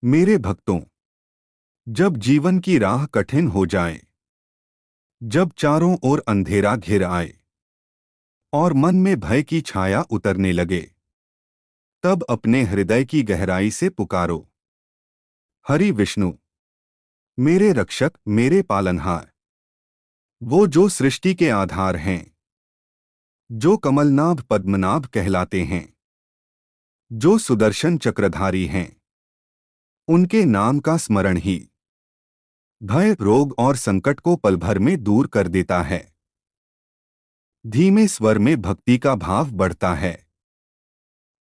मेरे भक्तों, जब जीवन की राह कठिन हो जाए, जब चारों ओर अंधेरा घिर आए और मन में भय की छाया उतरने लगे, तब अपने हृदय की गहराई से पुकारो, हरि विष्णु, मेरे रक्षक, मेरे पालनहार। वो जो सृष्टि के आधार हैं, जो कमलनाभ पद्मनाभ कहलाते हैं, जो सुदर्शन चक्रधारी हैं, उनके नाम का स्मरण ही भय, रोग और संकट को पल भर में दूर कर देता है। धीमे स्वर में भक्ति का भाव बढ़ता है।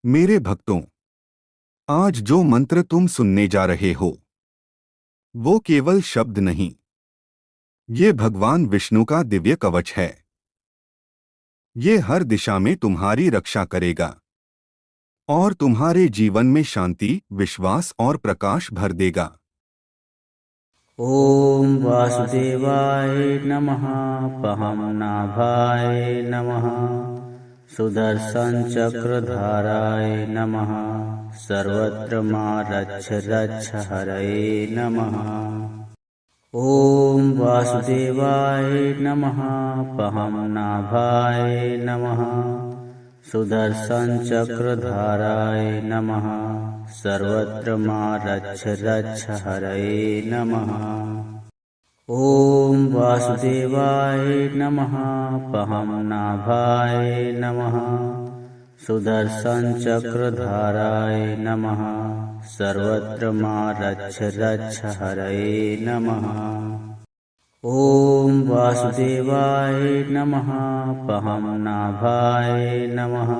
मेरे भक्तों, आज जो मंत्र तुम सुनने जा रहे हो, वो केवल शब्द नहीं, ये भगवान विष्णु का दिव्य कवच है। ये हर दिशा में तुम्हारी रक्षा करेगा और तुम्हारे जीवन में शांति, विश्वास और प्रकाश भर देगा। ओम वासुदेवाय नमः। पहमनाभाय नमः। सुदर्शन चक्रधाराय नमः। सर्वत्र मां रक्ष रक्ष हरये नमः। ओम वासुदेवाय नमः। पहमनाभाय नमः। सुदर्शन चक्रधाराय नमः। सर्वत्र मां रक्ष रक्ष हरये नमः। ओम वासुदेवाय नमः। पहमनाभाय नमः। सुदर्शन चक्रधाराय नमः। सर्वत्र मां रक्ष रक्ष हरये नमः। ओम वासुदेवाय नमः। पहमनाभाय नमः।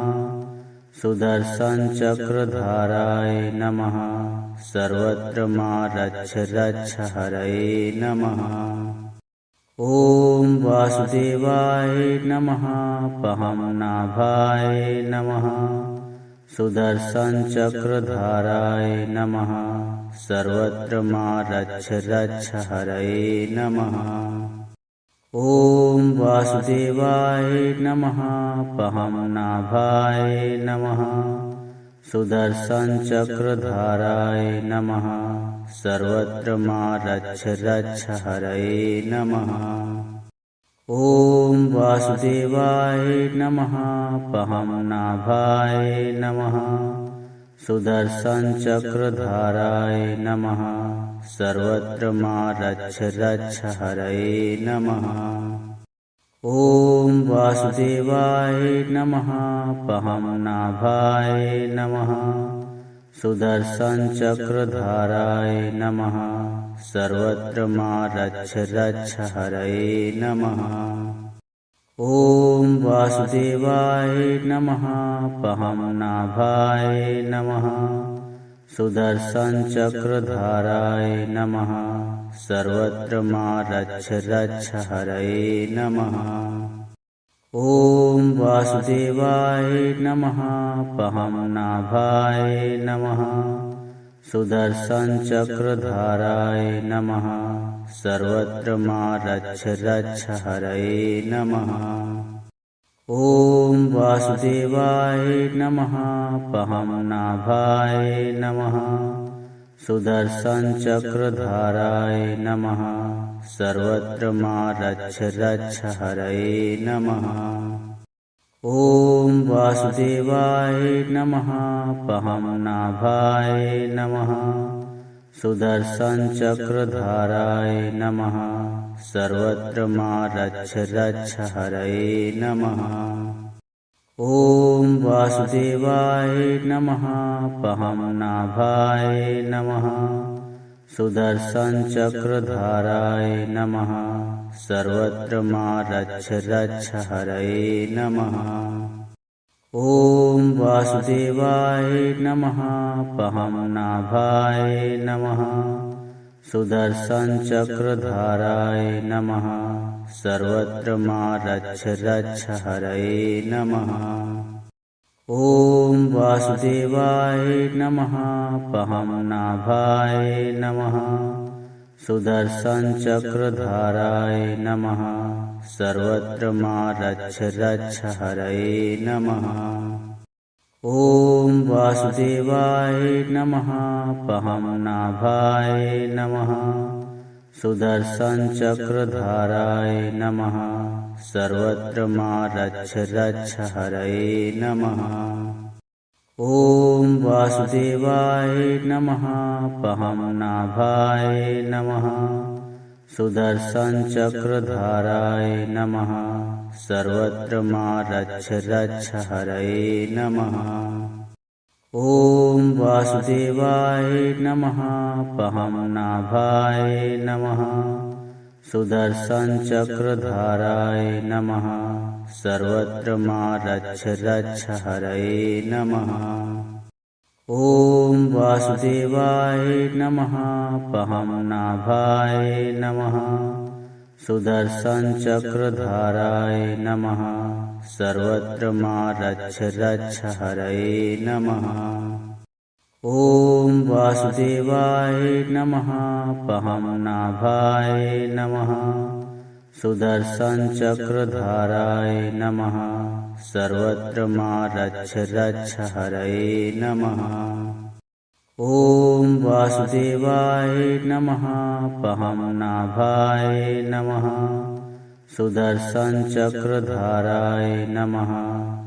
सुदर्शन चक्रधाराय नमः। सर्वत्र मां रक्ष रक्ष हरये नमः। ओम वासुदेवाय नमः। पहमनाभाय नमः। सुदर्शन चक्रधाराय नमः। सर्वत्र मां रक्ष रक्ष हरये नमः। ओम वासुदेवाय नमः। पहमनाभाय नमः। सुदर्शन चक्रधाराय नमः। सर्वत्र मां रक्ष रक्ष हरये नमः। ओम वासुदेवाय नमः। पहमनाभाय नमः। सुदर्शन चक्रधाराय नमः। सर्वत्र मां रक्ष रक्ष हरये नमः। ओम वासुदेवाय नमः। पहमनाभाय नमः। सुदर्शन चक्रधाराय नमः। सर्वत्र मां रक्ष रक्ष हरये नमः। ओम वासुदेवाय नमः। पहमनाभाय नमः। सुदर्शन चक्रधाराय नमः। सर्वत्र मां रक्ष रक्ष हरये नमः। ओम वासुदेवाय नमः। पहमनाभाय नमः। सुदर्शन चक्रधाराय नमः। सर्वत्र मां रक्ष रक्ष हरये नमः। ओम वासुदेवाय नमः। पहमनाभाय नमः। सुदर्शन चक्रधाराय नमः। सर्वत्र मां रक्ष रक्ष हरये नमः। ओम वासुदेवाय नमः। पहमनाभाय नमः। सुदर्शन चक्रधाराय नमः। सर्वत्र मां रक्ष रक्ष हरये नमः। ओम वासुदेवाय नमः। पहमनाभाय नमः। सुदर्शन चक्रधाराय नमः। सर्वत्र मां रक्ष रक्ष हरये नमः। ओम वासुदेवाय नमः। पहमनाभाय नमः। सुदर्शन चक्रधाराय नमः। सर्वत्र मां रक्ष रक्ष हरये नमः। ओम वासुदेवाय नमः। पहमनाभाय नमः। सुदर्शन चक्रधाराय नमः। सर्वत्र मां रक्ष रक्ष हरये नमः। ॐ वासुदेवाय नमः। पहमनाभाय नमः। सुदर्शनचक्रधाराय नमः। सर्वत्र मां रक्ष रक्ष हरये नमः। ॐ वासुदेवाय नमः। पहमनाभाय नमः। सुदर्शनचक्रधाराय नमः। सर्वत्र मां रक्ष रक्ष हरये नमः। ॐ वासुदेवाय नमः। पहमनाभाय नमः। सुदर्शनचक्रधाराय नमः। सर्वत्र मां रक्ष रक्ष हरये नमः। ॐ वासुदेवाय नमः। पहमनाभाय नमः। सुदर्शनचक्रधाराय नमः। सर्वत्र मां रक्ष रक्ष हरये नमः। ॐ वासुदेवाय नमः। पहमनाभाय नमः। सुदर्शनचक्रधाराय नमः। सर्वत्र मां रक्ष रक्ष हरये नमः। ॐ वासुदेवाय नमः। पहमनाभाय नमः। सुदर्शनचक्रधाराय नमः।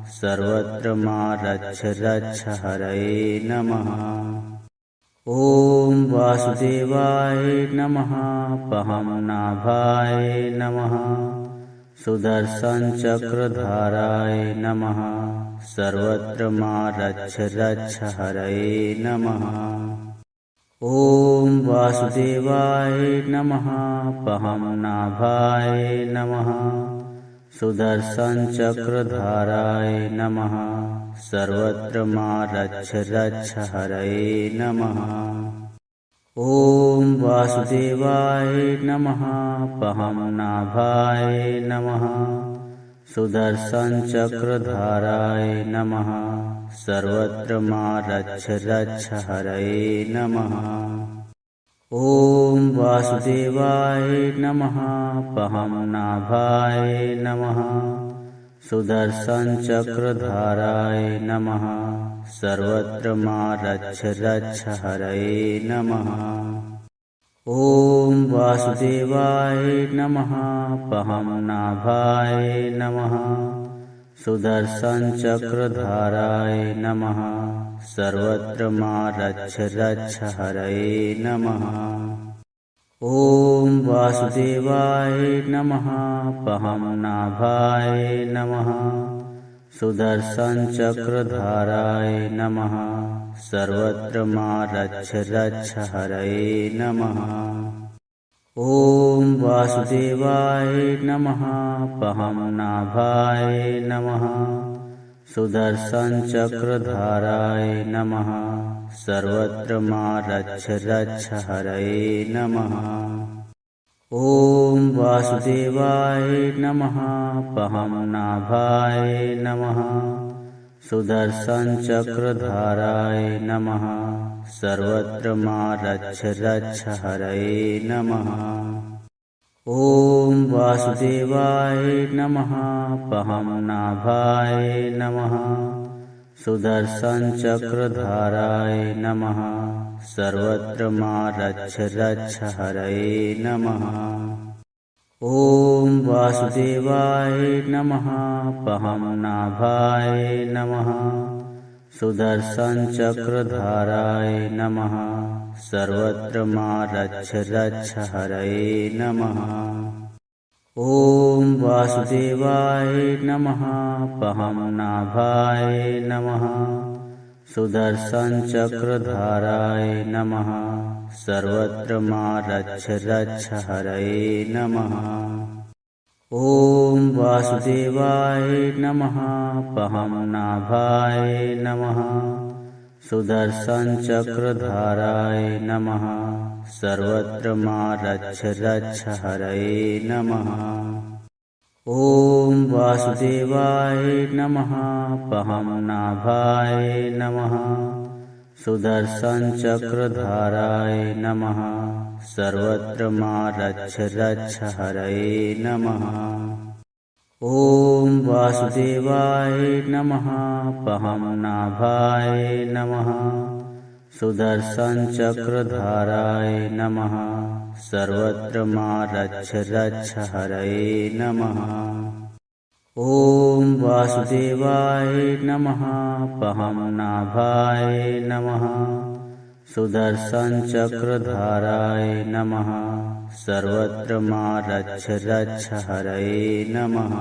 सर्वत्र मां रक्ष रक्ष हरये नमः। ॐ वासुदेवाय नमः। पहमनाभाय नमः। सुदर्शनचक्रधाराय नमः। सर्वत्र मां रक्ष रक्ष हरये नमः। ॐ वासुदेवाय नमः। पहमनाभाय नमः। सुदर्शनचक्रधाराय नमः। सर्वत्र मां रक्ष रक्ष हरये नमः। ॐ वासुदेवाय नमः। पहमनाभाय नमः। सुदर्शनचक्रधाराय नमः। सर्वत्र मां रक्ष रक्ष हरये नमः। ॐ वासुदेवाय नमः। पहमनाभाय नमः। सुदर्शनचक्रधाराय नमः। सर्वत्र मां रक्ष रक्ष हरये नमः। ॐ वासुदेवाय नमः। पहमनाभाय नमः। सुदर्शनचक्रधाराय नमः। सर्वत्र मां रक्ष रक्ष हरये नमः। ॐ वासुदेवाय नमः। पहमनाभाय नमः। सुदर्शनचक्रधाराय नमः। सर्वत्र मां रक्ष रक्ष हरये नमः। ॐ वासुदेवाय नमः। पहमनाभाय नमः। सुदर्शनचक्रधाराय नमः। सर्वत्र मां रक्ष रक्ष हरये नमः। ॐ वासुदेवाय नमः। पहमनाभाय नमः। सुदर्शनचक्रधाराय नमः। सर्वत्र मां रक्ष रक्ष हरये नमः। ॐ वासुदेवाय नमः। पहमनाभाय नमः। सुदर्शनचक्रधाराय नमः। सर्वत्र मां रक्ष रक्ष हरये नमः। ॐ वासुदेवाय नमः। पहमनाभाय नमः। सुदर्शनचक्रधाराय नमः। सर्वत्र मां रक्ष रक्ष हरये नमः। ॐ वासुदेवाय नमः। पहमनाभाय नमः। सुदर्शनचक्रधाराय नमः। सर्वत्र मां रक्ष रक्ष हरये नमः। ॐ वासुदेवाय नमः। पहमनाभाय नमः। सुदर्शनचक्रधाराय नमः। सर्वत्र मां रक्ष रक्ष हरये नमः। ॐ वासुदेवाय नमः। पहमनाभाय नमः। सुदर्शनचक्रधाराय नमः। सर्वत्र मां रक्ष रक्ष हरये नमः। ॐ वासुदेवाय नमः पहंनाभाय नमः सुदर्शनचक्रधाराय नमः सर्वत्र मां रक्ष रक्ष हरये नमः। ॐ वासुदेवाय नमः पहंनाभाय नमः सुदर्शनचक्रधाराय नमः सर्वत्र मां रक्ष रक्ष हरये नमः।